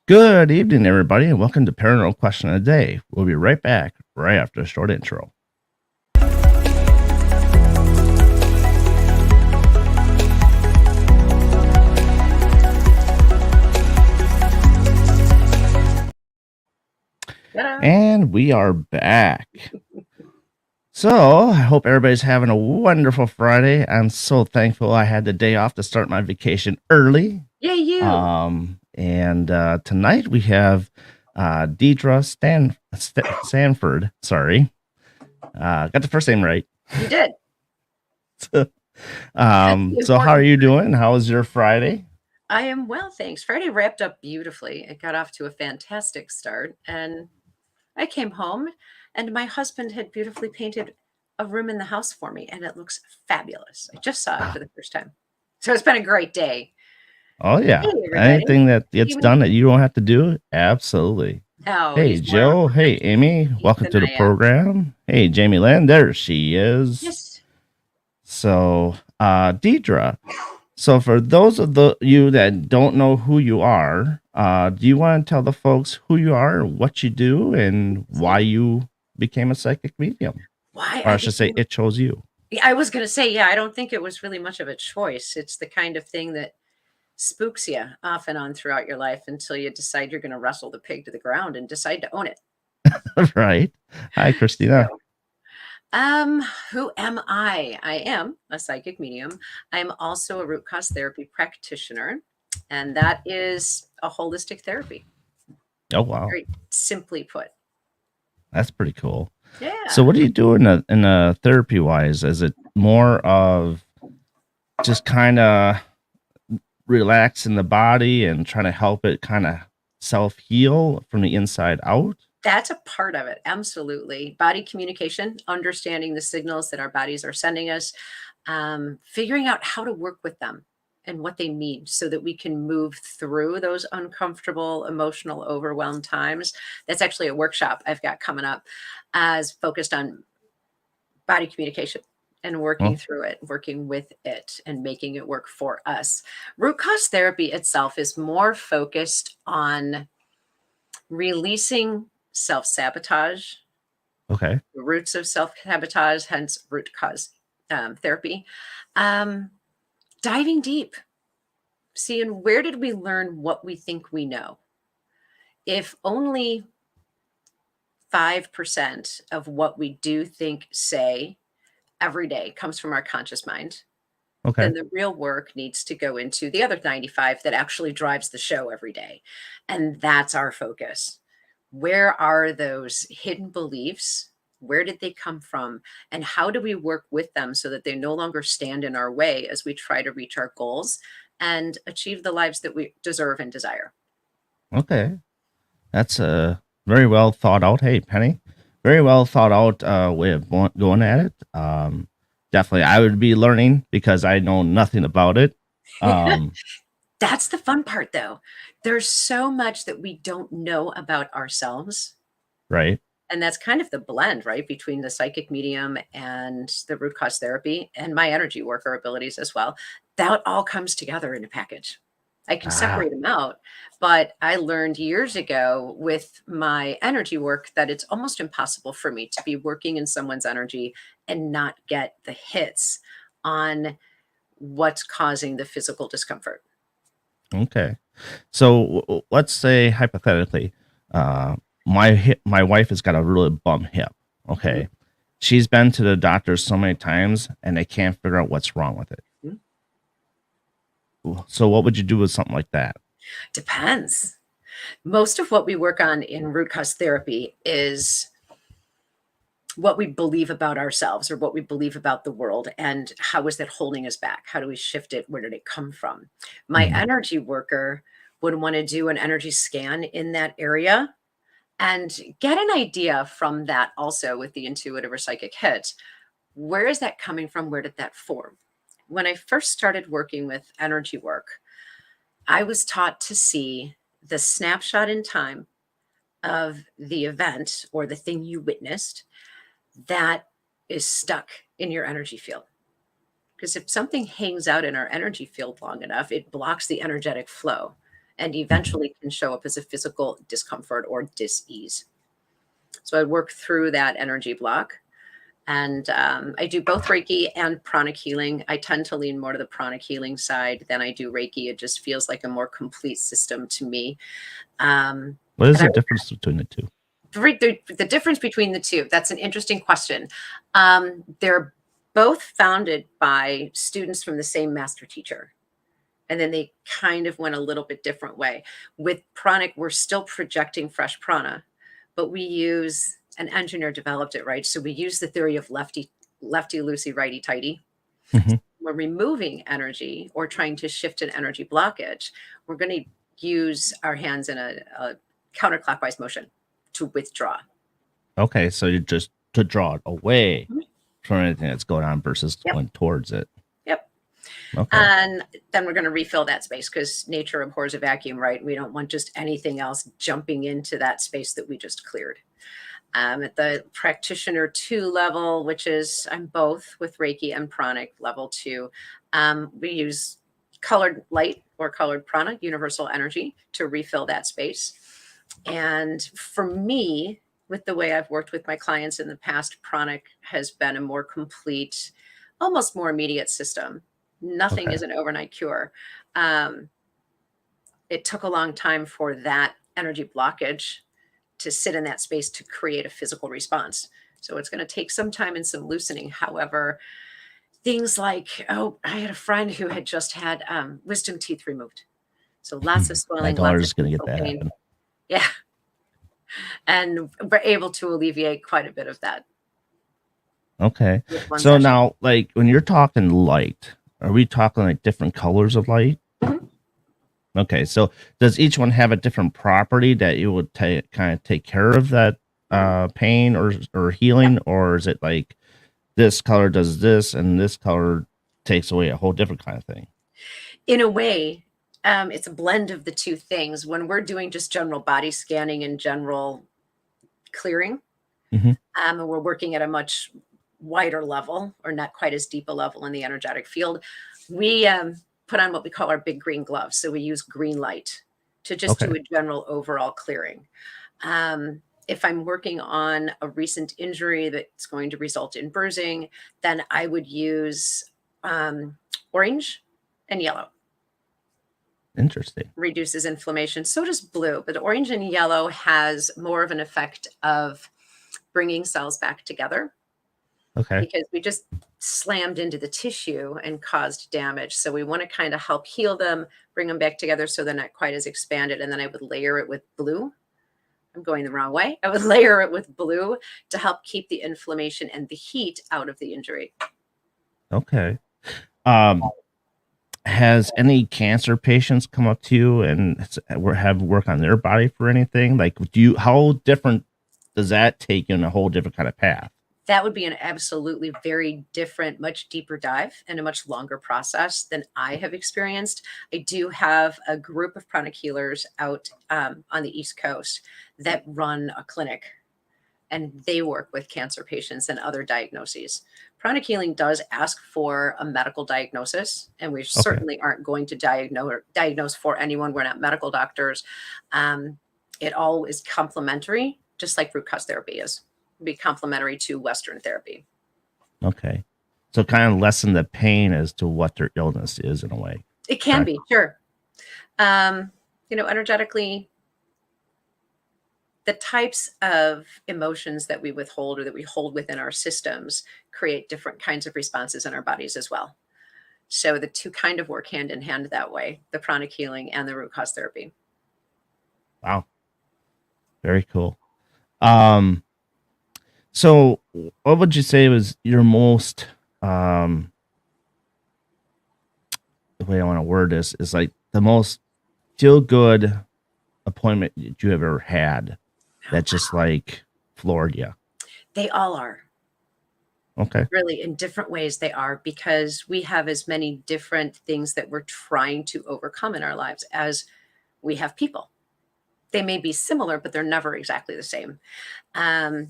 Good evening, everybody, and welcome to Paranormal Question of the Day. We'll be right back right after a short intro. And we are back. So, I hope everybody's having a wonderful Friday. I'm so thankful I had the day off to start my vacation early. Yay, you! Tonight we have Deidre Sanford. Sorry. Got the first name right. You did. So how are you doing? How was your Friday? I am well, thanks. Friday wrapped up beautifully. It got off to a fantastic start, and I came home, and my husband had beautifully painted a room in the house for me, and it looks fabulous. I just saw it for the first time. So it's been a great day. Oh, Hey, yeah. everybody. Anything that gets Evening. done that you don't have to do? Absolutely. Oh, Hey, he's more Jill. Hey, Amy. Welcome than to the I am. program. Hey, Jamie Lynn. There she is. Yes. So, Deidre. So, for those of you that don't know who you are, do you want to tell the folks who you are, what you do, and why you became a psychic medium? Why Or I I should say, became it chose you. I was going to say, yeah, I don't think it was really much of a choice. It's the kind of thing that spooks you off and on throughout your life until you decide you're going to wrestle the pig to the ground and decide to own it. Right. Hi, Christina. So, who am I? I am a psychic medium. I'm also a root cause therapy practitioner, and that is a holistic therapy. Oh, wow. Very simply put. That's pretty cool. Yeah. So, what do you do in a therapy wise? Is it more of just kind of relaxing the body and trying to help it kind of self heal from the inside out? That's a part of it. Absolutely. Body communication, understanding the signals that our bodies are sending us, figuring out how to work with them and what they need so that we can move through those uncomfortable, emotional, overwhelmed times. That's actually a workshop I've got coming up as focused on body communication and working Well, through it, working with it, and making it work for us. Root cause therapy itself is more focused on releasing self sabotage, okay. the roots of self sabotage, hence root cause therapy. Um, Diving deep, seeing where did we learn what we think we know? If only 5% of what we do, think, say every day comes from our conscious mind, Okay. then the real work needs to go into the other 95 that actually drives the show every day. And that's our focus. Where are those hidden beliefs? Where did they come from? And how do we work with them so that they no longer stand in our way as we try to reach our goals and achieve the lives that we deserve and desire? Okay. That's a very well thought out. Hey, Penny. Very well thought out way of going at it. Definitely, I would be learning because I know nothing about it. Um, That's the fun part, though. There's so much that we don't know about ourselves. right. And that's kind of the blend, right, between the psychic medium and the root cause therapy and my energy worker abilities as well. That all comes together in a package. I can Ah, separate them out, but I learned years ago with my energy work that it's almost impossible for me to be working in someone's energy and not get the hits on what's causing the physical discomfort. okay. So let's say hypothetically, my wife has got a really bum hip. Mhm. Okay, she's been to the doctor so many times and they can't figure out what's wrong with it. Mhm. So what would you do with something like that? Depends. Most of what we work on in root cause therapy is what we believe about ourselves or what we believe about the world and how is that holding us back? How do we shift it? Where did it come from? My Mhm. energy worker would want to do an energy scan in that area and get an idea from that also with the intuitive or psychic hit. Where is that coming from? Where did that form? When I first started working with energy work, I was taught to see the snapshot in time of the event or the thing you witnessed that is stuck in your energy field. Because if something hangs out in our energy field long enough, it blocks the energetic flow. and Mhm. eventually can show up as a physical discomfort or dis-ease. So I work through that energy block. And I do both Reiki and pranic healing. I tend to lean more to the pranic healing side than I do Reiki. It just feels like a more complete system to me. Um, What is and I the difference between the two? the difference between the two, that's an interesting question. They're both founded by students from the same master teacher. And then they kind of went a little bit different way. With pranic, we're still projecting fresh prana, but we use an engineer developed it, right? So we use the theory of lefty loosey, righty tighty. Mhm. We're removing energy or trying to shift an energy blockage. We're going to use our hands in a counterclockwise motion to withdraw. Okay, so you just to draw it away Mhm. from anything that's going on versus Yep. going towards it. Yep. Okay. And then we're going to refill that space because nature abhors a vacuum, right? We don't want just anything else jumping into that space that we just cleared. At the practitioner 2 level, which is I'm both with Reiki and pranic level 2, we use colored light or colored prana, universal energy, to refill that space. And for me, with the way I've worked with my clients in the past, pranic has been a more complete, almost more immediate system. Nothing Okay. is an overnight cure. Um, it took a long time for that energy blockage to sit in that space to create a physical response. So it's going to take some time and some loosening. However, things like, oh, I had a friend who had just had wisdom teeth removed. So lots of My swelling, lots of daughter's gonna get painful that pain. happen. Yeah. And we're able to alleviate quite a bit of that Okay. with one So session. now, like when you're talking light, are we talking like different colors of light? Mhm. Okay. So does each one have a different property that you would take kind of take care of that Mhm. pain or Yeah. healing, or is it like this color does this and this color takes away a whole different kind of thing? In a way, it's a blend of the two things. When we're doing just general body scanning and general clearing, Hmm. and we're working at a much wider level or not quite as deep a level in the energetic field, we put on what we call our big green gloves. So we use green light to just do Okay. a general overall clearing. If I'm working on a recent injury that's going to result in bruising, then I would use orange and yellow. Interesting. Reduces inflammation. So does blue, but orange and yellow has more of an effect of bringing cells back together Okay. because we just slammed into the tissue and caused damage. So we want to kind of help heal them, bring them back together so they're not quite as expanded. And then I would layer it with blue. I'm going the wrong way. I would layer it with blue to help keep the inflammation and the heat out of the injury. Okay. Um, has any cancer patients come up to you and have work on their body for anything? Like, do you, how different does that take you in a whole different kind of path? That would be an absolutely very different, much deeper dive and a much longer process than I have experienced. I do have a group of pranic healers out on the East Coast that run a clinic and they work with cancer patients and other diagnoses. Pranic healing does ask for a medical diagnosis, and we Okay. certainly aren't going to diagnose for anyone. We're not medical doctors. Um, it all is complementary, just like root cause therapy is. Be complementary to Western therapy. Okay. So kind of lessen the pain as to what their illness is in a way. It can Correct. be, sure. Um, energetically, the types of emotions that we withhold or that we hold within our systems create different kinds of responses in our bodies as well. So the two kind of work hand in hand that way, the pranic healing and the root cause therapy. Wow. Very cool. Um, so what would you say was your most the way I want to word this is like the most feel good appointment that you have ever had that just like floored you? They all are. Okay. Really, in different ways, they are because we have as many different things that we're trying to overcome in our lives as we have people. They may be similar, but they're never exactly the same. Um,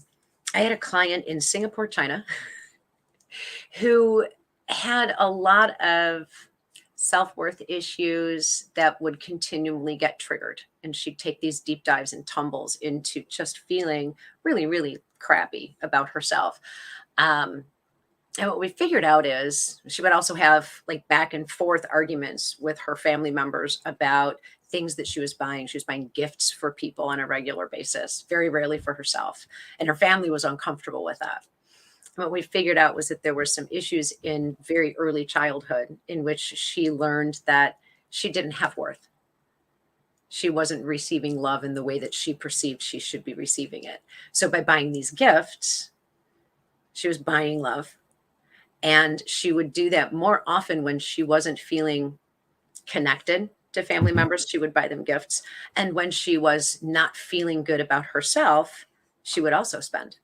I had a client in Singapore, China, who had a lot of self-worth issues that would continually get triggered. And she'd take these deep dives and tumbles into just feeling really, really crappy about herself. Um, and what we figured out is she would also have like back and forth arguments with her family members about things that she was buying. She was buying gifts for people on a regular basis, very rarely for herself. And her family was uncomfortable with that. What we figured out was that there were some issues in very early childhood in which she learned that she didn't have worth. She wasn't receiving love in the way that she perceived she should be receiving it. So by buying these gifts, she was buying love. And she would do that more often when she wasn't feeling connected to family Mhm. members. She would buy them gifts. And when she was not feeling good about herself, she would also spend.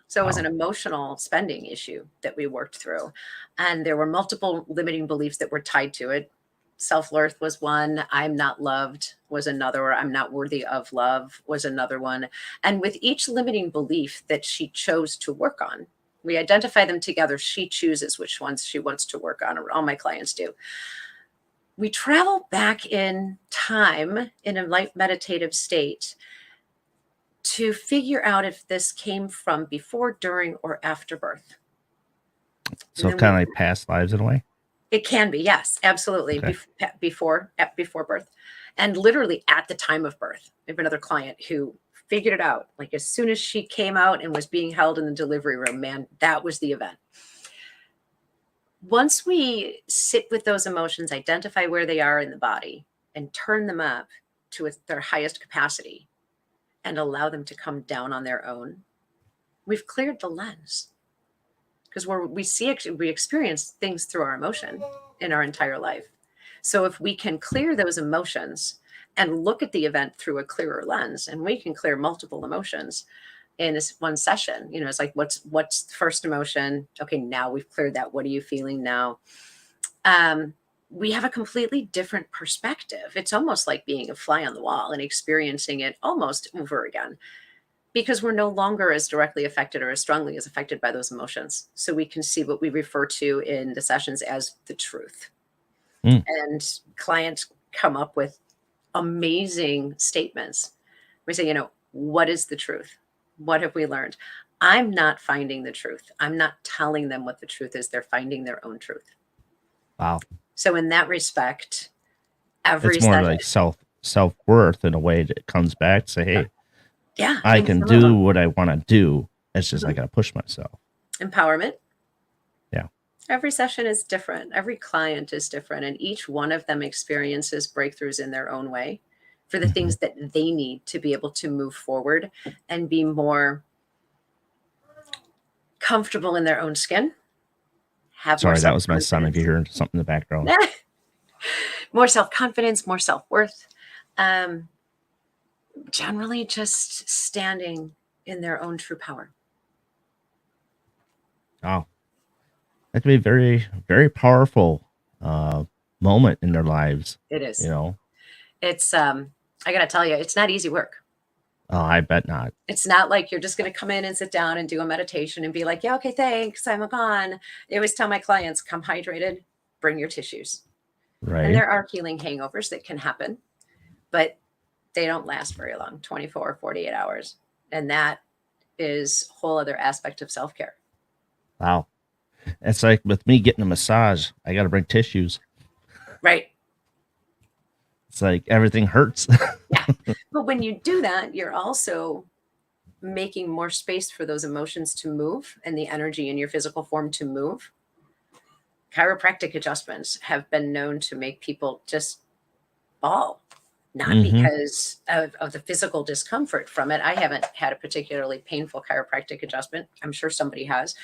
So it was an Wow. emotional spending issue that we worked through. And there were multiple limiting beliefs that were tied to it. Self-worth was one, I'm not loved was another, I'm not worthy of love was another one. And with each limiting belief that she chose to work on, we identify them together. She chooses which ones she wants to work on, or all my clients do. We travel back in time in a light meditative state to figure out if this came from before, during, or after birth. And So then kind we, of like past lives in a way. it can be, yes, absolutely, Okay. before birth, and literally at the time of birth. I have another client who figured it out. Like as soon as she came out and was being held in the delivery room, man, that was the event. Once we sit with those emotions, identify where they are in the body, and turn them up to their highest capacity, and allow them to come down on their own, we've cleared the lens. Because we experience things through our emotion in our entire life. So if we can clear those emotions and look at the event through a clearer lens, and we can clear multiple emotions in this one session, it's like what's the first emotion? Okay, now we've cleared that. What are you feeling now? We have a completely different perspective. It's almost like being a fly on the wall and experiencing it almost over again, because we're no longer as directly affected or as strongly as affected by those emotions. So we can see what we refer to in the sessions as the truth. Mm. And clients come up with amazing statements. We say, what is the truth? What have we learned? I'm not finding the truth. I'm not telling them what the truth is. They're finding their own truth. Wow. So in that respect, every It's more session, like self-worth in a way that comes back to say, hey, yeah, I and can some of do them, what I want to do. It's just I mhm, gotta push myself. empowerment. Yeah. Every session is different. Every client is different, and each one of them experiences breakthroughs in their own way for the Hmm. things that they need to be able to move forward and be more comfortable in their own skin, have more Sorry, that was my son. If you self-confidence. hear something in the background. More self-confidence, more self-worth. Um, Generally just standing in their own true power. Wow. That can be very, very powerful uh moment in their lives, It you is. know. It's I gotta tell you, it's not easy work. Oh, I bet not. It's not like you're just going to come in and sit down and do a meditation and be like, yeah, okay, thanks, I'm gone. I always tell my clients, come hydrated, bring your tissues. And Right? there are healing hangovers that can happen, but they don't last very long, 24, 48 hours. And that is a whole other aspect of self-care. Wow. It's like with me getting a massage, I gotta bring tissues. Right. It's like everything hurts. Yeah. But when you do that, you're also making more space for those emotions to move and the energy in your physical form to move. Chiropractic adjustments have been known to make people just ball, not Hmm. because of the physical discomfort from it. I haven't had a particularly painful chiropractic adjustment. I'm sure somebody has,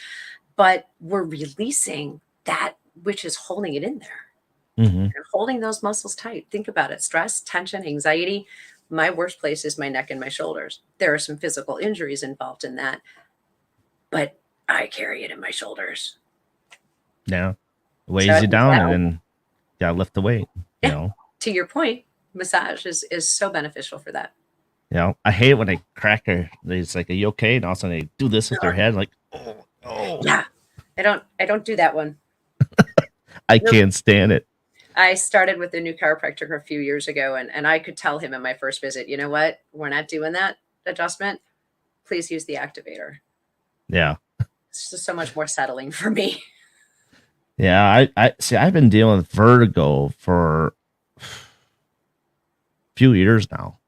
but we're releasing that which is holding it in there Hmm. and holding those muscles tight. Think about it: stress, tension, anxiety. My worst place is my neck and my shoulders. There are some physical injuries involved in that, but I carry it in my shoulders. Yeah. It So weighs I you think down that, and then gotta lift the weight, you yeah, know. to your point, massage is so beneficial for that. I hate it when they crack her. It's like, are you okay? And all of a sudden they do this with their head, like, oh, oh. Yeah, I don't do that one. I Nope. can't stand it. I started with a new chiropractor a few years ago, and I could tell him in my first visit, you know what? We're not doing that adjustment. Please use the activator. Yeah. It's just so much more settling for me. Yeah. I see. I've been dealing with vertigo for a few years now.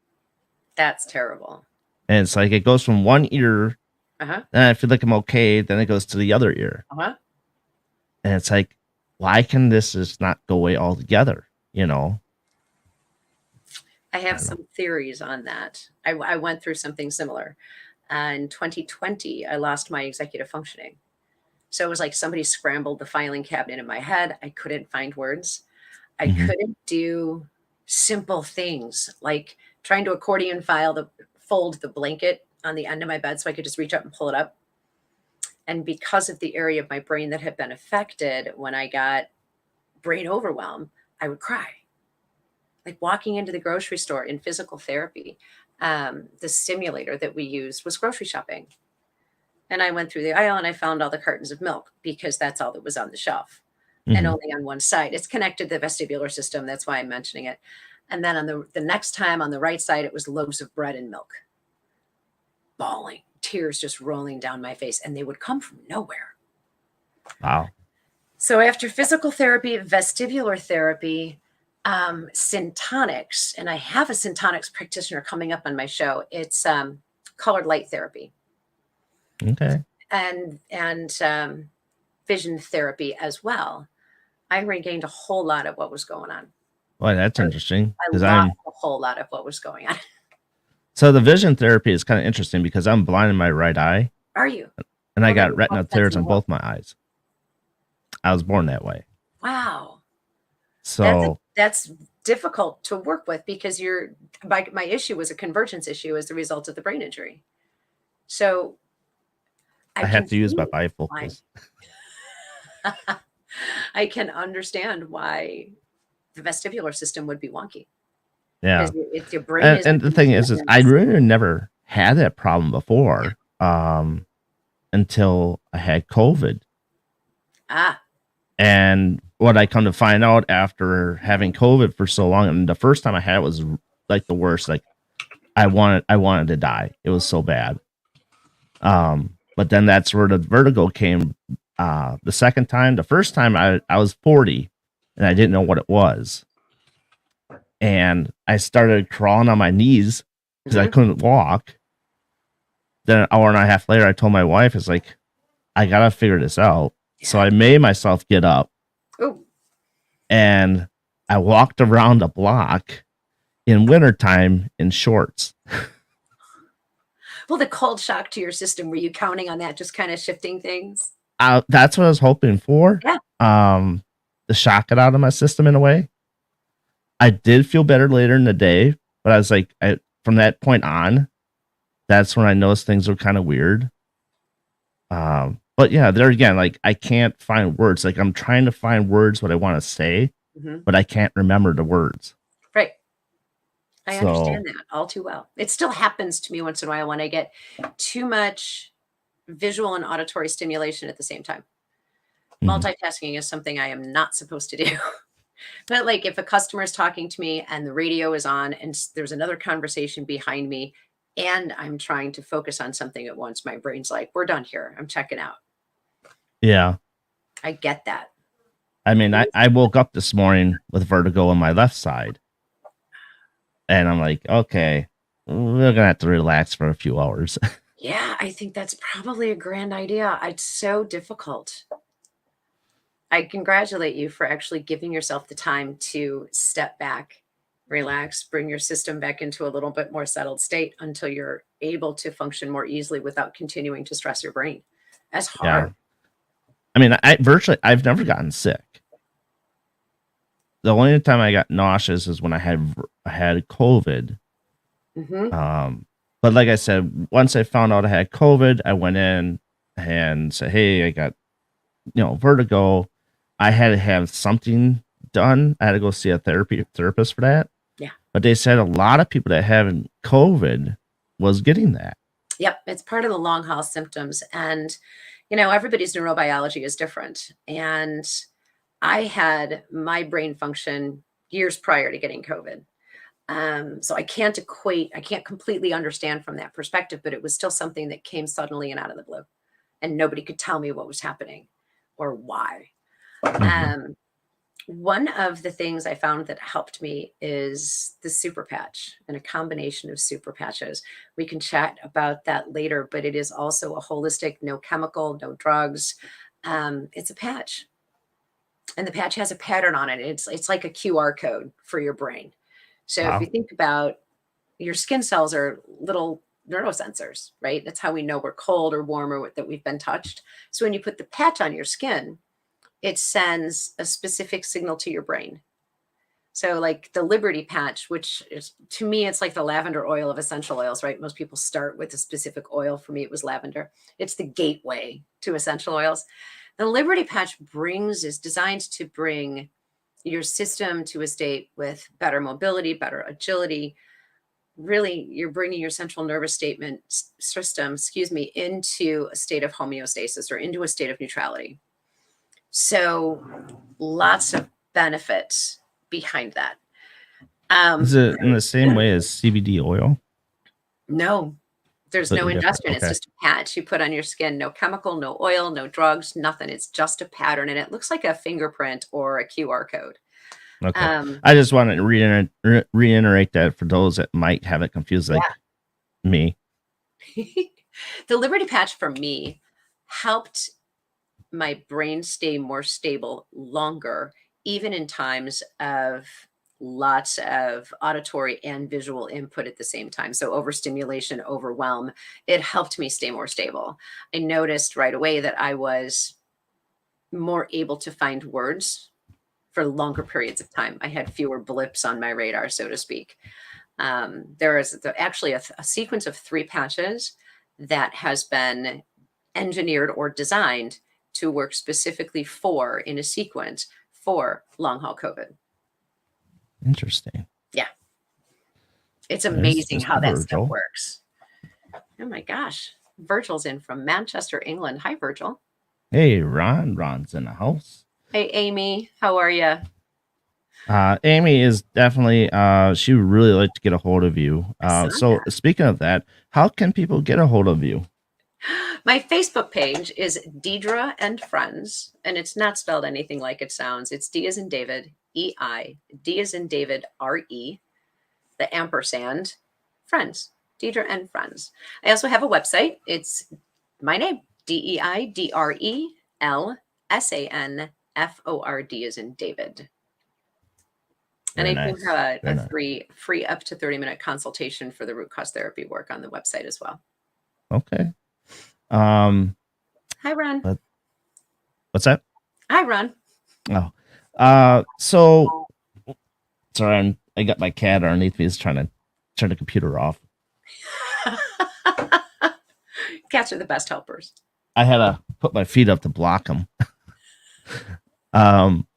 That's terrible. And it's like it goes from one ear, Uh-huh. and I feel like I'm okay. Then it goes to the other ear. Uh-huh. And it's like, why can this just not go away altogether? You know? I I have don't know. some theories on that. I went through something similar. In 2020, I lost my executive functioning. So it was like somebody scrambled the filing cabinet in my head. I couldn't find words. I Mhm. couldn't do simple things like trying to accordion fold the blanket on the end of my bed so I could just reach up and pull it up. And because of the area of my brain that had been affected, when I got brain overwhelm, I would cry. Like walking into the grocery store in physical therapy, the stimulator that we used was grocery shopping. And I went through the aisle and I found all the cartons of milk because that's all that was on the shelf and Mhm. only on one side. It's connected to the vestibular system. That's why I'm mentioning it. And then on the next time on the right side, it was loaves of bread and milk, bawling, tears just rolling down my face. And they would come from nowhere. Wow. So after physical therapy, vestibular therapy, syntonics, and I have a syntonics practitioner coming up on my show. It's colored light therapy Okay. and vision therapy as well. I regained a whole lot of what was going on. Well, that's I, interesting I because lost I'm a whole lot of what was going on. so the vision therapy is kind of interesting because I'm blind in my right eye Are you? and I Well, that got makes more retina sense tears in the on world. both my eyes. I was born that way. Wow, that's So that's difficult to work with because my issue was a convergence issue as a result of the brain injury. So I I can have to use my see why. bifocals. I can understand why the vestibular system would be wonky because Yeah. if your brain isn't And the thing using is it, then I it's really never had that problem yeah. before until I had COVID. Ah, And what I come to find out after having COVID for so long, and the first time I had it was like the worst. Like I wanted to die. It was so bad. But then that's where the vertigo came. The second time, the first time I was 40 and I didn't know what it was. And I started crawling on my knees because I mhm. couldn't walk. Then an hour and a half later, I told my wife, it's like, I gotta figure this out. So Yeah. I made myself get up Oh, and I walked around the block in wintertime in shorts. well, the cold shock to your system, were you counting on that just kind of shifting things? That's what I was hoping for. Yeah. Um, to shock it out of my system in a way. I did feel better later in the day, but I was like, from that point on, that's when I noticed things were kind of weird. But yeah, there again, like I can't find words. Like I'm trying to find words what I want to say, Mhm. but I can't remember the words. Right. I So, understand that all too well. It still happens to me once in a while when I get too much visual and auditory stimulation at the same time. mhm. Multitasking is something I am not supposed to do. But like if a customer is talking to me and the radio is on and there's another conversation behind me and I'm trying to focus on something at once, my brain's like, we're done here. I'm checking out. Yeah. I get that. I mean, It is- I woke up this morning with vertigo on my left side, and I'm like, okay, we're gonna have to relax for a few hours. Yeah, I think that's probably a grand idea. It's so difficult. I congratulate you for actually giving yourself the time to step back, relax, bring your system back into a little bit more settled state until you're able to function more easily without continuing to stress your brain. That's Yeah. hard. I mean, I've never gotten sick. The only time I got nauseous is when I had COVID. Hmm. Um, but like I said, once I found out I had COVID, I went in and said, "Hey, I got vertigo." I had to have something done. I had to go see a therapist for that. Yeah. But they said a lot of people that having COVID was getting that. Yep. It's part of the long haul symptoms. And, everybody's neurobiology is different. And I had my brain function years prior to getting COVID. So I can't completely understand from that perspective, but it was still something that came suddenly and out of the blue, and nobody could tell me what was happening or why. Hmm. Um, One of the things I found that helped me is the super patch and a combination of super patches. We can chat about that later, but it is also a holistic, no chemical, no drugs. It's a patch, and the patch has a pattern on it. It's like a QR code for your brain. So if you Wow. think about, your skin cells are little neurosensors, right? That's how we know we're cold or warm or that we've been touched. So when you put the patch on your skin, it sends a specific signal to your brain. So like the Liberty patch, which is, to me, it's like the lavender oil of essential oils, right? Most people start with a specific oil. For me, it was lavender. It's the gateway to essential oils. The Liberty patch is designed to bring your system to a state with better mobility, better agility. Really, you're bringing your central nervous system, excuse me, into a state of homeostasis or into a state of neutrality. So lots of benefits behind that. Is Um, it in the same way as CBD oil? no, there's no Completely different. induction. It's Okay. just a patch you put on your skin. No chemical, no oil, no drugs, nothing. It's just a pattern, and it looks like a fingerprint or a QR code. Okay. Um, I just want to reiterate that for those that might have it confused, like me. yeah. The Liberty Patch for me helped my brain stay more stable longer, even in times of lots of auditory and visual input at the same time. So, overstimulation, overwhelm, it helped me stay more stable. I noticed right away that I was more able to find words for longer periods of time. I had fewer blips on my radar, so to speak. There is actually a sequence of 3 patches that has been engineered or designed to work specifically for, in a sequence, for long haul COVID. Interesting. Yeah, it's There's amazing how Mr. that stuff Virgil. works. Oh my gosh. Virgil's in from Manchester, England. Hi, Virgil. Hey, Ron. Ron's in the house. Hey, Amy. How are you? Amy is definitely, she would really like to get a hold of you. I saw So that. speaking of that, how can people get a hold of you? My Facebook page is Deidre and Friends, and it's not spelled anything like it sounds. It's D as in David, E-I, D as in David, R-E, the ampersand, Friends, Deidre and Friends. I also have a website. It's my name, DeidreLsanford as in David. And Very I do nice. have Very a nice. free up to 30-minute consultation for the root cause therapy work on the website as well. Okay. Um, Hi, Ron. but what's that? Hi, Ron. Oh, so sorry, I got my cat underneath me. He's trying to turn the computer off. Cats are the best helpers. I had to put my feet up to block him. Um,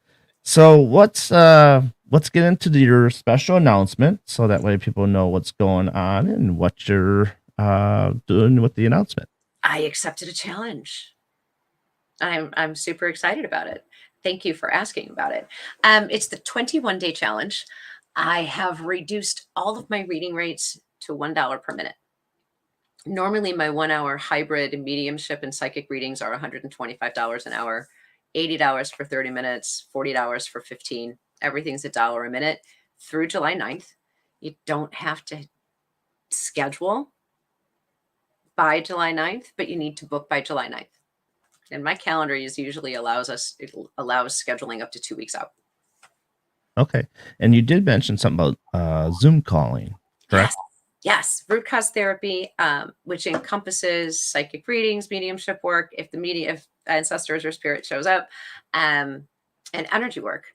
so let's get into your special announcement so that way people know what's going on and what you're doing with the announcement. I accepted a challenge. I'm super excited about it. Thank you for asking about it. It's the 21-day challenge. I have reduced all of my reading rates to $1 per minute. Normally, my 1 hour hybrid mediumship and psychic readings are $125 an hour, $80 for 30 minutes, $40 for 15. Everything's $1 a minute through July 9th. You don't have to schedule by July 9th, but you need to book by July 9th. And my calendar it allows scheduling up to 2 weeks out. Okay. And you did mention something about Zoom calling, correct? Yes. Yes. Root cause therapy, which encompasses psychic readings, mediumship work, if ancestors or spirit shows up, and energy work.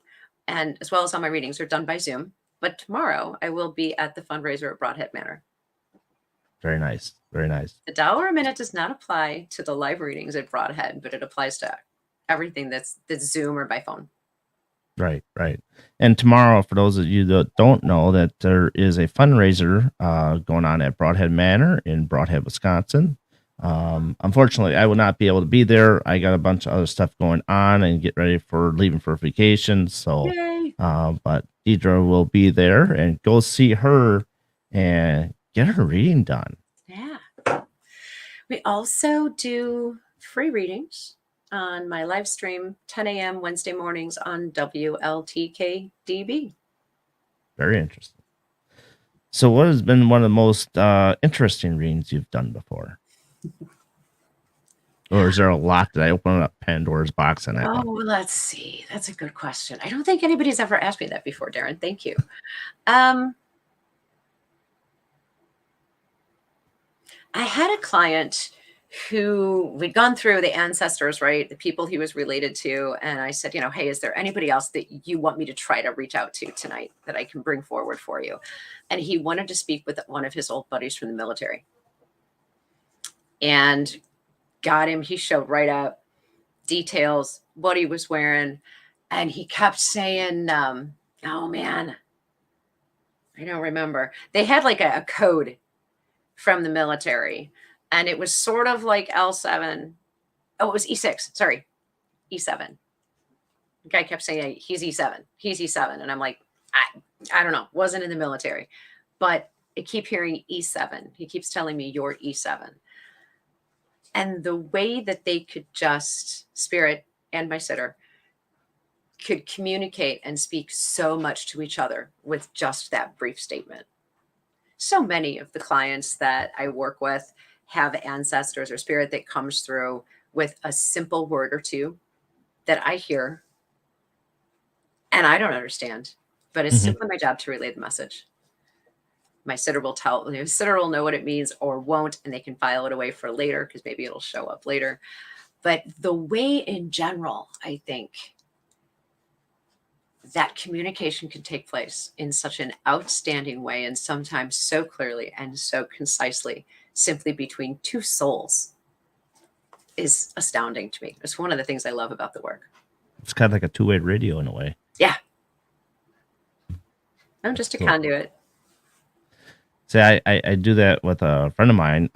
And as well as all my readings are done by Zoom. But tomorrow I will be at the fundraiser at Broadhead Manor. Very nice. Very nice. The dollar a minute does not apply to the live readings at Broadhead, but it applies to everything that's Zoom or by phone. Right, right. And tomorrow, for those of you that don't know, that there is a fundraiser going on at Broadhead Manor in Broadhead, Wisconsin. Unfortunately, I will not be able to be there. I got a bunch of other stuff going on and get ready for leaving for vacation. So, Yay. but Deidre will be there, and go see her and get her reading done. Yeah. We also do free readings on my live stream, 10 a.m. Wednesday mornings on WLTKDB. Very interesting. So, what has been one of the most interesting readings you've done before? Or is there a lot that I open up Pandora's box on that Oh, one? let's see. That's a good question. I don't think anybody's ever asked me that before, Darren. Thank you. I had a client who we'd gone through the ancestors, right? The people he was related to. And I said, hey, is there anybody else that you want me to try to reach out to tonight that I can bring forward for you? And he wanted to speak with one of his old buddies from the military. And got him. He showed right up, details, what he was wearing. And he kept saying, oh man, I don't remember. They had like a code from the military, and it was sort of like L7. Oh, it was E6. Sorry, E7. The guy kept saying he's E7. He's E7, and I'm like, I don't know. Wasn't in the military, but I keep hearing E7. He keeps telling me you're E7, and the way that they could just spirit and my sitter could communicate and speak so much to each other with just that brief statement. So many of the clients that I work with have ancestors or spirit that comes through with a simple word or two that I hear and I don't understand, but it's Mhm. simply my job to relay the message. My sitter will sitter will know what it means or won't, and they can file it away for later because maybe it'll show up later. But the way in general, I think that communication can take place in such an outstanding way and sometimes so clearly and so concisely, simply between two souls, is astounding to me. It's one of the things I love about the work. It's kind of like a two-way radio in a way. Yeah. I'm just a Cool. conduit. See, I do that with a friend of mine.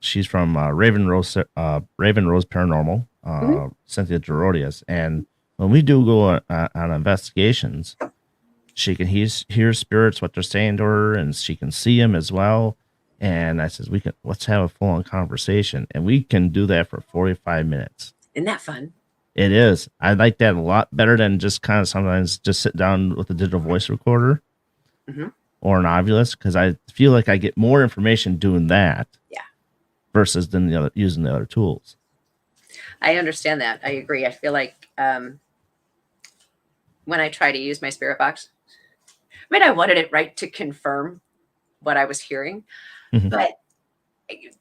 She's from Raven Rose Paranormal, Mhm. Cynthia Gerodius. And when we do go on investigations, she can hear spirits, what they're saying to her, and she can see them as well. And I says, let's have a full on conversation. And we can do that for 45 minutes. Isn't that fun? It is. I like that a lot better than just kind of sometimes just sit down with a digital voice recorder Mhm. or an Ovilus, because I feel like I get more information doing that Yeah. versus than using the other tools. I understand that. I agree. I feel like when I try to use my spirit box, I mean, I wanted it right to confirm what I was hearing, Mhm. but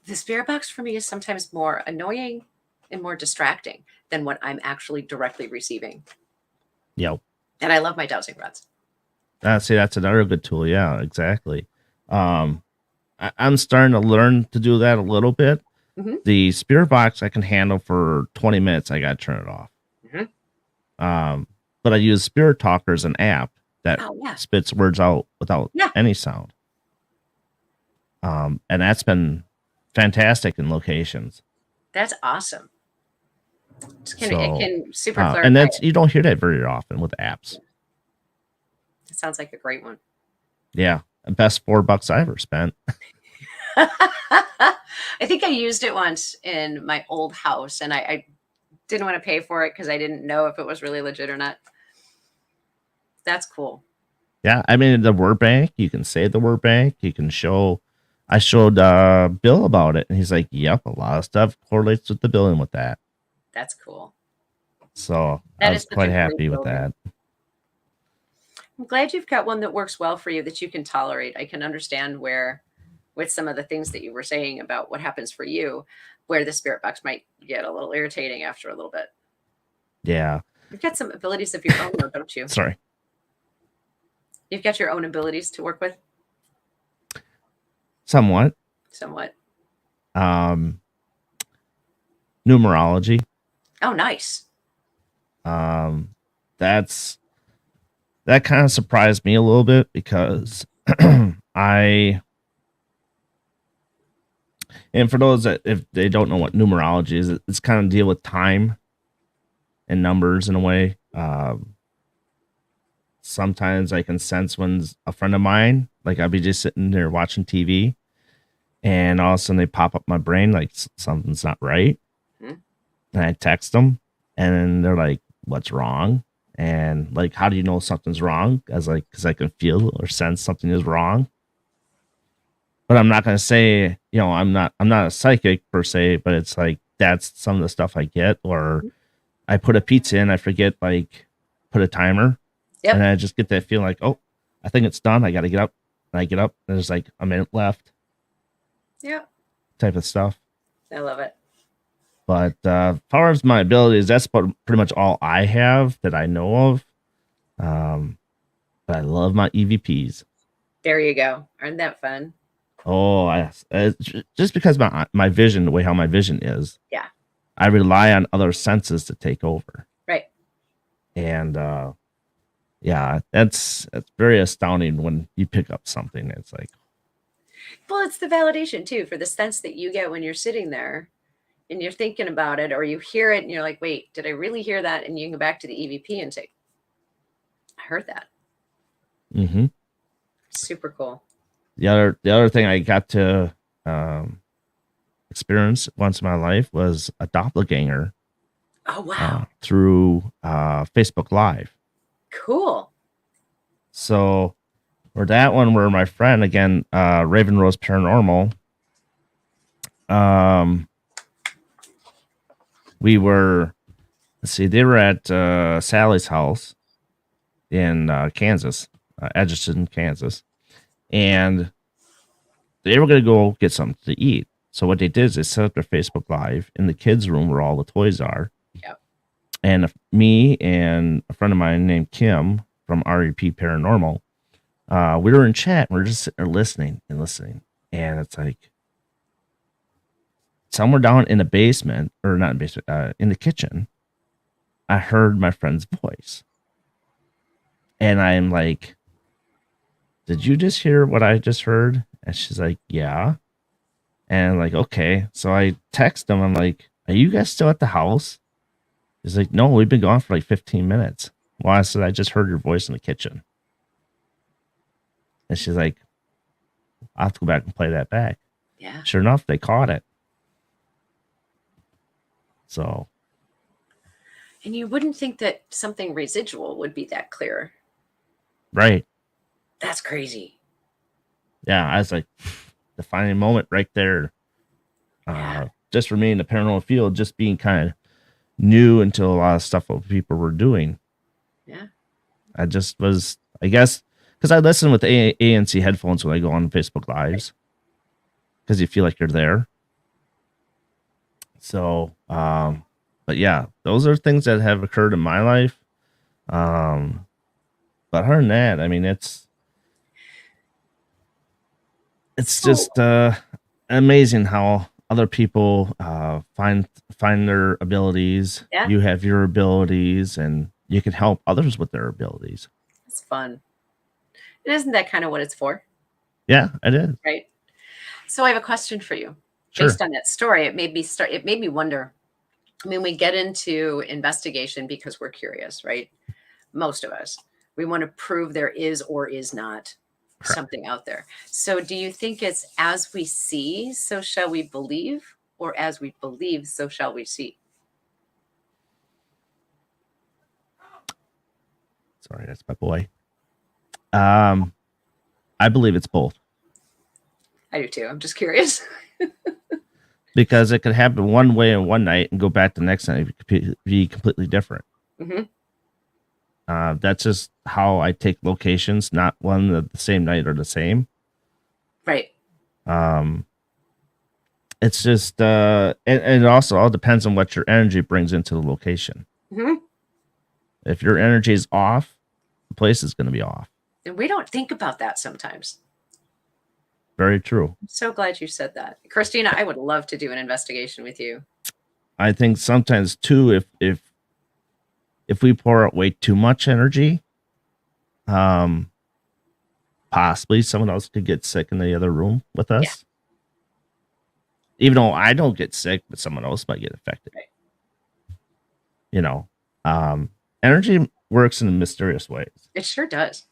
the spirit box for me is sometimes more annoying and more distracting than what I'm actually directly receiving. Yep. And I love my dowsing rods. See, that's another good tool. Yeah, exactly. I'm starting to learn to do that a little bit. Mhm. The spirit box I can handle for 20 minutes. I got to turn it off. Mhm. But I use Spirit Talker as an app that Oh, yeah. spits words out without Yeah. any sound. And that's been fantastic in locations. That's awesome. It So, can super clarify and that's it. you don't hear that very often with apps. It sounds like a great one. Yeah, best $4 I ever spent. I think I used it once in my old house, and I didn't want to pay for it because I didn't know if it was really legit or not. That's cool. Yeah, I mean the word bank. You can save the word bank. You can show. I showed Bill about it, and he's like, "Yep, a lot of stuff correlates with the billing with that." That's cool. So I That was is such quite a great happy with building. that. I'm glad you've got one that works well for you that you can tolerate. I can understand where, with some of the things that you were saying about what happens for you, where the spirit box might get a little irritating after a little bit. Yeah. You've got some abilities of your own, though, don't you? Sorry. You've got your own abilities to work with, Somewhat. somewhat. Um, numerology. Oh, nice. Um, that's that kind of surprised me a little bit because I And for those that if they don't know what numerology is, it's kind of deal with time and numbers in a way. Sometimes I can sense when a friend of mine, like I'll be just sitting there watching TV, and all of a sudden they pop up my brain like something's not right, Mhm. and I text them, and they're like, "What's wrong?" And like, how do you know something's wrong? As like, because I can feel or sense something is wrong. But I'm not gonna say, I'm not a psychic per se, but it's like that's some of the stuff I get. Or I put a pizza in, I forget like put a timer, and Yep. I just get that feeling like, oh, I think it's done. I got to get up, and I get up, and there's like a minute left, Yep. type of stuff. I love it. But as far as my abilities, that's pretty much all I have that I know of. Um, but I love my EVPs. There you go. Aren't that fun? Oh, just because my vision, the way how my vision is, Yeah. I rely on other senses to take over. Right. And yeah, that's very astounding when you pick up something. It's like, Well, it's the validation too for the sense that you get when you're sitting there and you're thinking about it, or you hear it and you're like, wait, did I really hear that? And you can go back to the EVP and say, I heard that. mm-hmm. Super cool. The other thing I got to experience once in my life was a doppelganger Oh, wow. through Facebook Live. Cool. So for that one, where my friend again, Raven Rose Paranormal, we were, let's see, they were at Sally's house in Kansas, Edgerton, Kansas, and they were going to go get something to eat. So what they did is they set up their Facebook Live in the kids' room where all the toys are. Yep. And me and a friend of mine named Kim from REP Paranormal, we were in chat and we are just sitting there listening and listening. And it's like somewhere down in the basement, or not in the basement, in the kitchen, I heard my friend's voice. And I'm like, did you just hear what I just heard? And she's like, yeah. And I'm like, okay. So I text him. I'm like, are you guys still at the house? He's like, no, we've been gone for like 15 minutes. Well, I said, I just heard your voice in the kitchen. And she's like, I'll have to go back and play that back. Yeah. Sure enough, they caught it. So. And you wouldn't think that something residual would be that clear. Right. That's crazy. Yeah. I was like, defining moment right there. Yeah. Just for me in the paranormal field, just being kind of new into a lot of stuff what people were doing. Yeah. I just was, I guess, because I listen with ANC headphones when I go on Facebook Lives, because you feel like you're there. So, but yeah, those are things that have occurred in my life. But other than that, I mean, it's just amazing how other people find their abilities. Yeah. You have your abilities, and you can help others with their abilities. It's fun. And isn't that kind of what it's for? Yeah, it is. Right. So I have a question for you. Sure. Based on that story, it made me wonder. I mean, we get into investigation because we're curious, right? Most of us. We want to prove there is or is not Correct. something out there. So do you think it's as we see, so shall we believe, or as we believe, so shall we see? Sorry, that's my boy. I believe it's both. I do too. I'm just curious. Because it could happen one way in one night and go back the next night be completely different. Mm-hmm. That's just how I take locations, not one the same night or the same. Right. It's just and it also all depends on what your energy brings into the location. Mm-hmm. If your energy is off, the place is going to be off. And we don't think about that sometimes. Very true. I'm so glad you said that. Christina, I would love to do an investigation with you. I think sometimes too, if we pour out way too much energy, possibly someone else could get sick in the other room with us. even though I don't get sick, but someone else might get affected. Right. You know, energy works in mysterious ways, It sure does.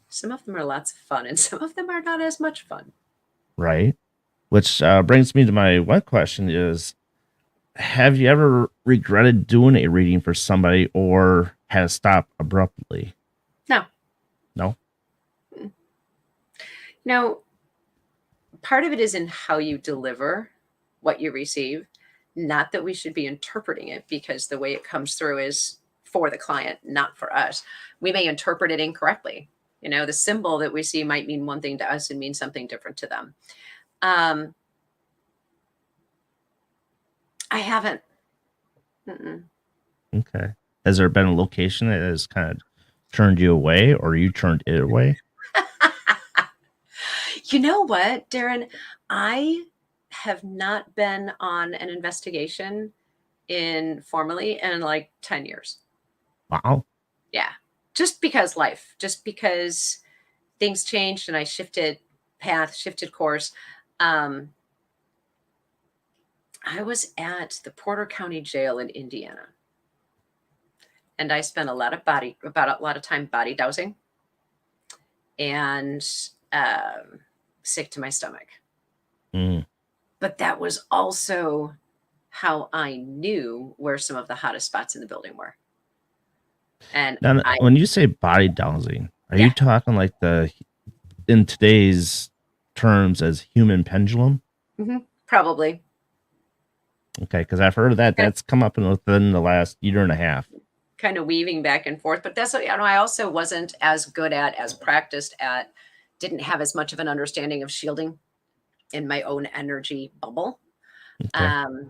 Some of them are lots of fun, and some of them are not as much fun. right? Which brings me to my one question is, have you ever regretted doing a reading for somebody or had to stop abruptly? No. No? No, part of it is in how you deliver what you receive. Not that we should be interpreting it, because the way it comes through is for the client, not for us. We may interpret it incorrectly. You know, the symbol that we see might mean one thing to us and mean something different to them. Um, I haven't. Mm-mm. Okay. Has there been a location that has kind of turned you away or you turned it away? You know what, Darren? I have not been on an investigation in formally in like 10 years. Wow. Yeah. Just because life, just because things changed and I shifted path, shifted course. Um, I was at the Porter County Jail in Indiana, and I spent a lot of time body dowsing and sick to my stomach. Mm. But that was also how I knew where some of the hottest spots in the building were. And Now, I, when you say body dowsing, are yeah, you talking like in today's terms as human pendulum? probably Okay, because I've heard of that. kind That's come up within the last year and a half. kind of weaving back and forth. But that's what, you know, I also wasn't as good at, as practiced at, didn't have as much of an understanding of shielding in my own energy bubble. Okay. Um,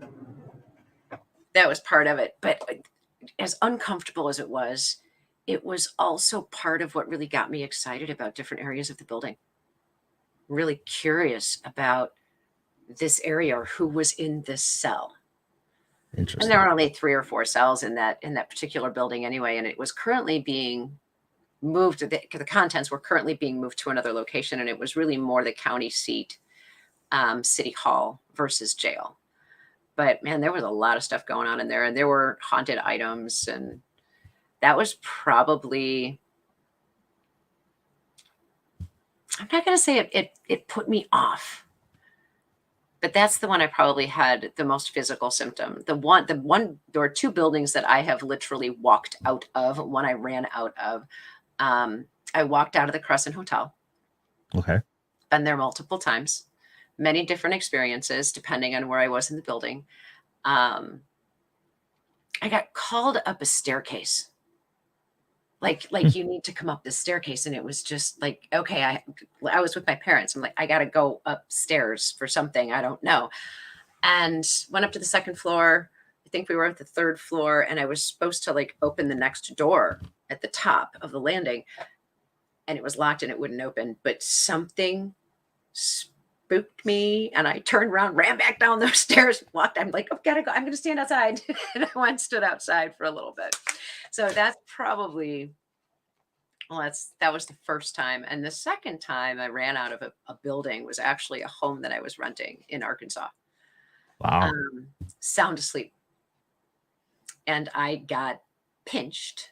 that was part of it. But as uncomfortable as it was also part of what really got me excited about different areas of the building. Really curious about this area or who was in this cell. And there Interesting. were only 3 or 4 cells in that particular building anyway, and it was currently being moved. The contents were currently being moved to another location, and it was really more the county seat, city hall versus jail. But man, there was a lot of stuff going on in there, and there were haunted items, and that was probably. I'm not going to say it put me off, but that's the one I probably had the most physical symptom. There were 2 buildings that I have literally walked out of. One I ran out of. I walked out of the Crescent Hotel. Okay. Been there multiple times, many different experiences depending on where I was in the building. Um, I got called up a staircase. Hmm. Like you need to come up this staircase, and it was just like, okay, I was with my parents. I'm like, I got to go upstairs for something, I don't know. And went up to the second floor. I think we were at the 3rd floor, and I was supposed to like open the next door at the top of the landing, and it was locked and it wouldn't open. But something spooked me, and I turned around, ran back down those stairs, walked. I'm like, oh, gotta go. I'm gonna stand outside. And I went, stood outside for a little bit. So that's probably, well, that was the first time. And the second time I ran out of a building was actually a home that I was renting in Arkansas. Wow. Sound asleep. And I got pinched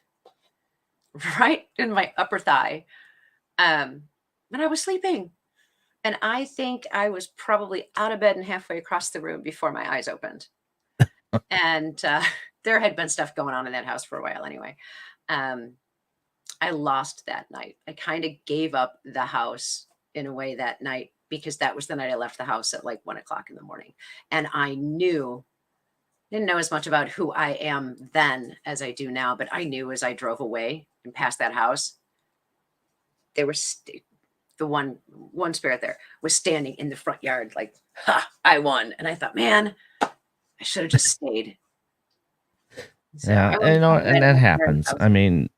right in my upper thigh. And I was sleeping. And I think I was probably out of bed and halfway across the room before my eyes opened. And there had been stuff going on in that house for a while anyway. Um, I lost that night. I kind of gave up the house in a way that night, because that was the night I left the house at like 1 o'clock in the morning. And I didn't know as much about who I am then as I do now, but I knew as I drove away and past that house, there was the one spirit there was standing in the front yard, like, ha, I won. And I thought, man, I should have just stayed. So Yeah, I and, wouldn't call and that that necessarily happens. I housing. mean,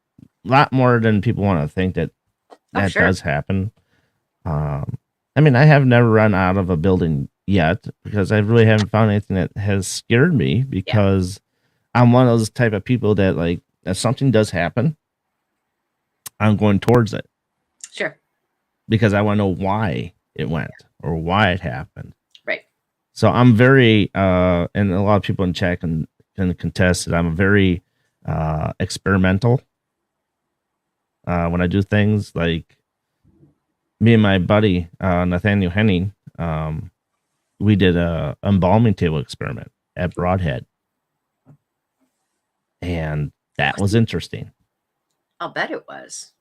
a lot more than people want to think that Oh, that sure. does happen. Um, I mean, I have never run out of a building yet because I really haven't found anything that has scared me Yeah, because I'm one of those type of people that like if something does happen, I'm going towards it sure. because I want to know why it went or why it happened. Right. So I'm very and a lot of people in chat can contest that I'm very experimental when I do things. Like me and my buddy Nathaniel Henning, we did a embalming table experiment at Broadhead, and that was interesting. I'll bet it was.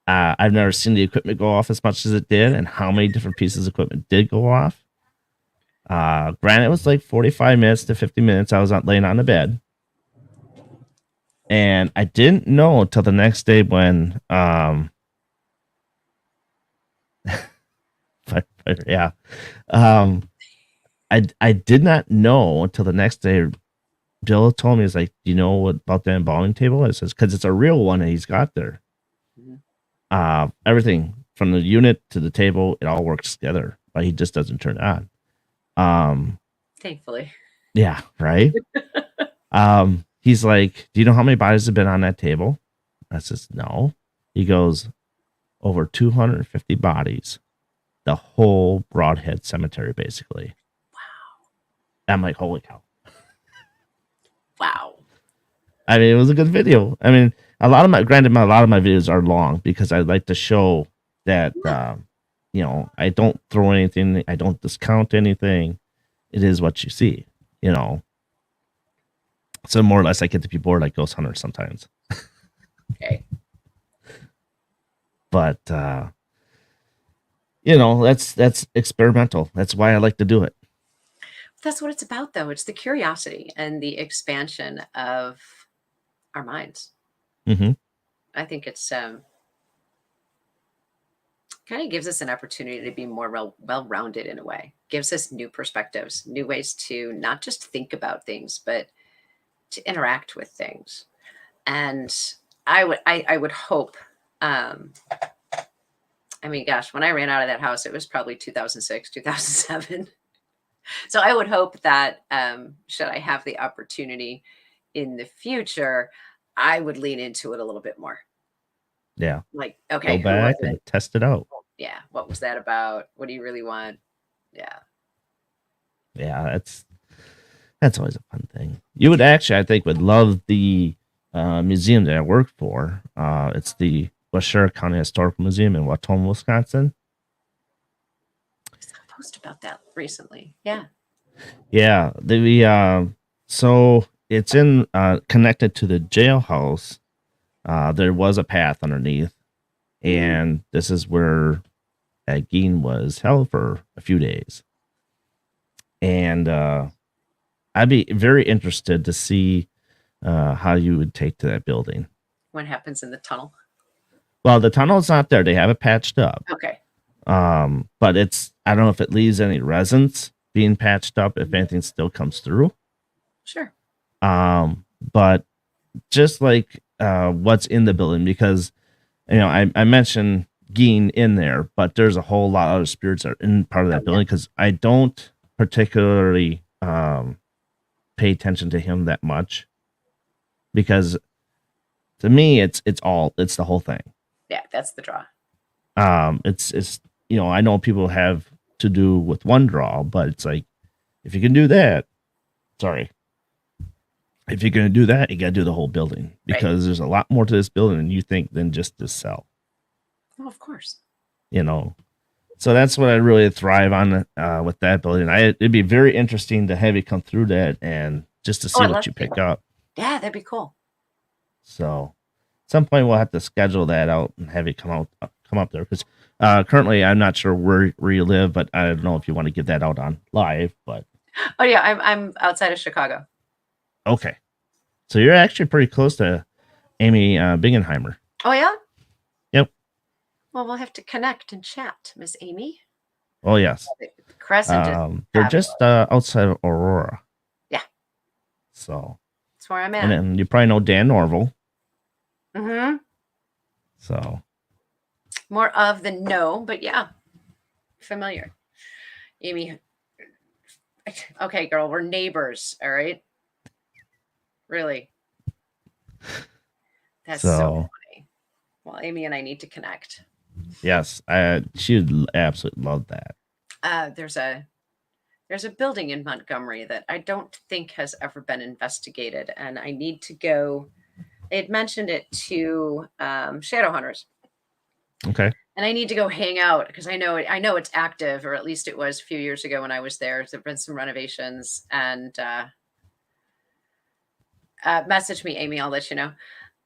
I've never seen the equipment go off as much as it did, and how many different pieces of equipment did go off. Granted, it was like 45 minutes to 50 minutes. I was laying on the bed, and I didn't know until the next day when, yeah, um, I did not know until the next day. Bill told me, "He's like, do you know what about the embalming table?" I says, "Because it's a real one that he's got there. Mhm. Everything from the unit to the table, it all works together, but he just doesn't turn it on." Thankfully. Yeah, right. He's like, "Do you know how many bodies have been on that table?" I says, "No." He goes, "Over 250 bodies, the whole Broadhead Cemetery, basically." Wow. I'm like, "Holy cow!" Wow. I mean, it was a good video. I mean, a lot of my videos are long because I like to show that I don't throw anything, I don't discount anything. It is what you see, you know. So more or less, I get to be bored like ghost hunters sometimes. Okay. But that's experimental. That's why I like to do it. That's what it's about, though. It's the curiosity and the expansion of our minds. Mm-hmm. I think it's kind of gives us an opportunity to be more well-rounded in a way. Gives us new perspectives, new ways to not just think about things, but to interact with things. And I would hope. I mean, gosh, when I ran out of that house, it was probably 2006, 2007. So I would hope that should I have the opportunity in the future, I would lean into it a little bit more. Yeah. Like, Go okay, who was back it? and test it out. Yeah, what was that about? What do you really want? Yeah. Yeah, that's always a fun thing. You would actually, I think, would love the museum that I work for. It's the Washara County Historical Museum in Watoma, Wisconsin. I saw a post about that recently. Yeah. Yeah, so it's in connected to the jailhouse. There was a path underneath, and this is where Geen was held for a few days. And I'd be very interested to see how you would take to that building. What happens in the tunnel? Well, the tunnel's not there; they have it patched up. Okay. But I don't know if it leaves any resins being patched up if anything still comes through. Sure. But just like what's in the building, because I mentioned Geen in there, but there's a whole lot of other spirits that are in part of that building because I don't particularly pay attention to him that much, because to me it's the whole thing. Yeah, that's the draw. It's I know people have to do with one draw, but it's like, if you can do that, sorry, if you're going to do that, you got to do the whole building, because there's a lot more to this building than you think than just this cell. Oh, of course. So that's what I really thrive on with that building. It'd be very interesting to have you come through that and just to see what you pick up. Yeah, that'd be cool. So at some point we'll have to schedule that out and have you come up there, because currently I'm not sure where you live, but I don't know if you want to get that out on live. But oh yeah, I'm outside of Chicago. Okay, so you're actually pretty close to Amy Bingenheimer. Oh yeah. Yep. Well, we'll have to connect and chat, Miss Amy. Oh yes. Crescent. They're just outside of Aurora. Yeah. So that's where I'm at. And then you probably know Dan Norville. Mm-hmm. So more of the no, but yeah, familiar. Amy. Okay, girl, we're neighbors. All right. Really. That's so funny. Well, Amy and I need to connect. Yes, she would absolutely love that. There's a There's a building in Montgomery that I don't think has ever been investigated, and I need to go. They had mentioned it to shadow hunters, Okay. and I need to go hang out because I know it's active, or at least it was a few years ago when I was there. There've been some renovations, and message me, Amy. I'll let you know.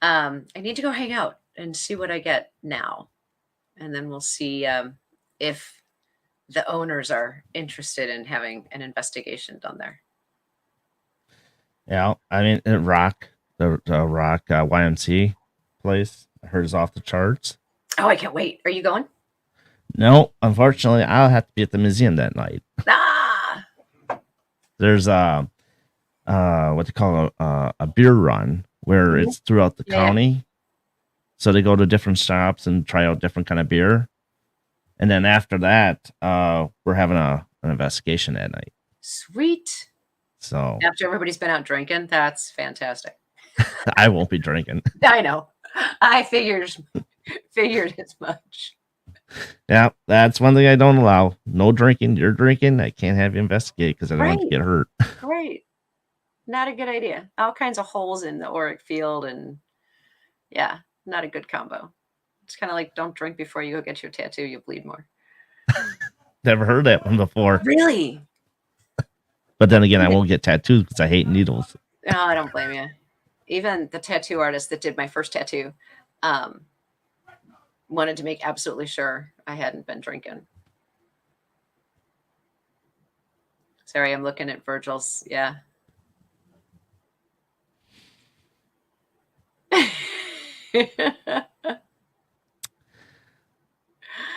I need to go hang out and see what I get now, and then we'll see if the owners are interested in having an investigation done there. Yeah, I mean, the Rock YMC place, I heard is off the charts. Oh, I can't wait. Are you going? No, unfortunately, I'll have to be at the museum that night. Ah, There's what they call a beer run where it's throughout the yeah. county. So they go to different shops and try out different kind of beer, and then after that, we're having an investigation that night. Sweet. So After everybody's been out drinking, that's fantastic. I won't be drinking. I know. I figured as much. Yeah, that's one thing I don't allow. No drinking. You're drinking. I can't have you investigate because I don't want you to get hurt. Right. Not a good idea. All kinds of holes in the auric field, and yeah, not a good combo. It's kind of like don't drink before you go get your tattoo. You bleed more. Never heard that one before. Really? But then again, I won't get tattooed because I hate needles. No, I don't blame you. Even the tattoo artist that did my first tattoo wanted to make absolutely sure I hadn't been drinking. Sorry, I'm looking at Virgil's. Yeah.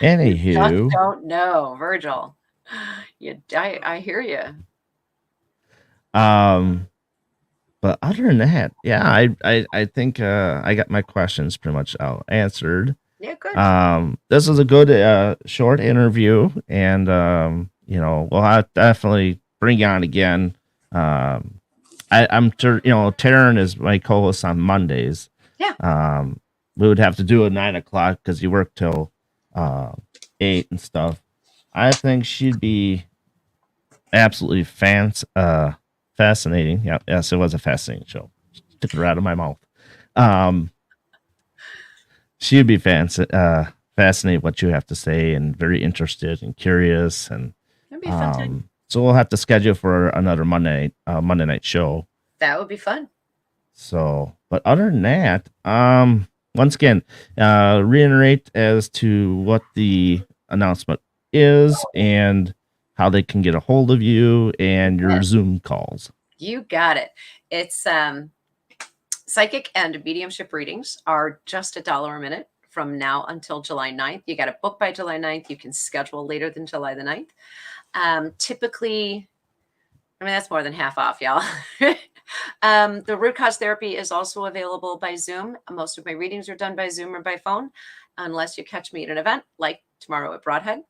Anywho, Just don't know, Virgil. I hear you. But other than that, yeah, I think I got my questions pretty much all answered. Yeah, good. This was a good short interview, and we'll have definitely bring you on again. I'm sure Taryn is my co-host on Mondays. Yeah. We would have to do a 9 o'clock because you work till 8 and stuff. I think she'd be absolutely fascinating. Yeah, yes, it was a fascinating show. Took it right out of my mouth. She'd be fascinated what you have to say and very interested and curious, and That'd be a fun time. so we'll have to schedule for another Monday night show. That would be fun. So, but other than that, once again, reiterate as to what the announcement is and how they can get a hold of you and your Zoom calls. You got it. It's psychic and mediumship readings are just $1 a minute from now until July 9th. You got to book by July 9th. You can schedule later than July the 9th. Typically, I mean, that's more than half off, y'all. The root cause therapy is also available by Zoom. Most of my readings are done by Zoom or by phone, unless you catch me at an event like tomorrow at Broadhead.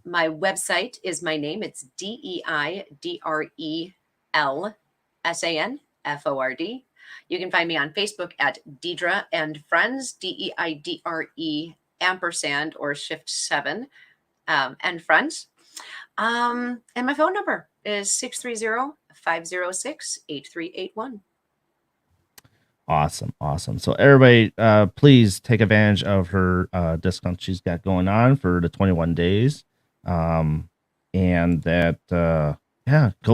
My website is my name. It's DeidreLSanford. You can find me on Facebook at Deidre and Friends, DeidreA or shift 7 and Friends. And my phone number is 630-506-8381. Awesome. So everybody, please take advantage of her discount she's got going on for the 21 days. And that, go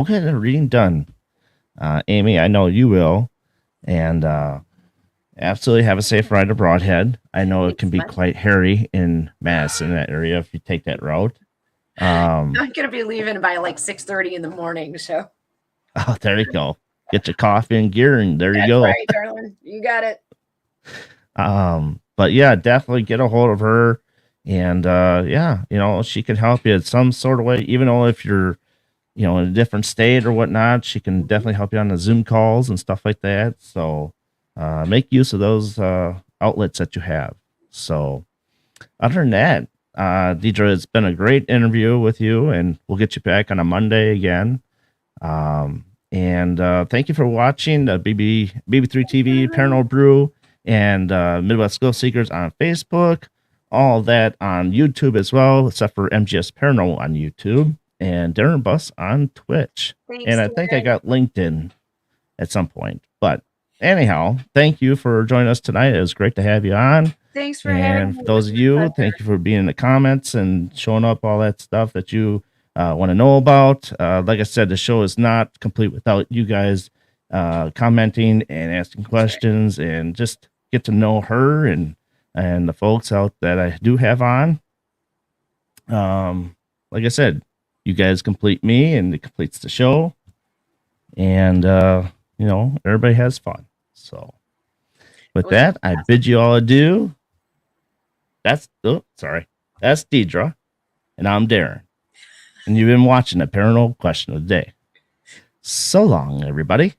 get a reading done. Amy, I know you will. And absolutely have a safe ride to Broadhead. I know it can be quite hairy in Madison, that area, if you take that route. I'm going to be leaving by like 6:30 in the morning. So, oh, there you go. Get your coffee and gear, and there you go. Right, darling. You got it. But yeah, definitely get a hold of her, and she can help you in some sort of way. Even though if you're, in a different state or whatnot, she can definitely help you on the Zoom calls and stuff like that. So, make use of those outlets that you have. So, other than that, Deidre, it's been a great interview with you, and we'll get you back on a Monday again. And thank you for watching the BB3 TV, Paranormal Brew, and Midwest Ghost Seekers on Facebook. All of that on YouTube as well, except for MGS Paranormal on YouTube. and Darren Buss on Twitch. Thanks, And I think I Darren. got LinkedIn at some point. But anyhow, thank you for joining us tonight. It was great to have you on. Thanks for having And me. for It was those of my you, pleasure. thank you for being in the comments and showing up all that stuff that you want to know about. Like I said, the show is not complete without you guys commenting and asking That's right. questions and just get to know her and the folks out that I do have on. Like I said, you guys complete me and it completes the show. And everybody has fun. So It with was that, I fantastic. bid you all adieu. That's Deidre, and I'm Darren. And you've been watching the Paranormal Question of the Day. So long, everybody.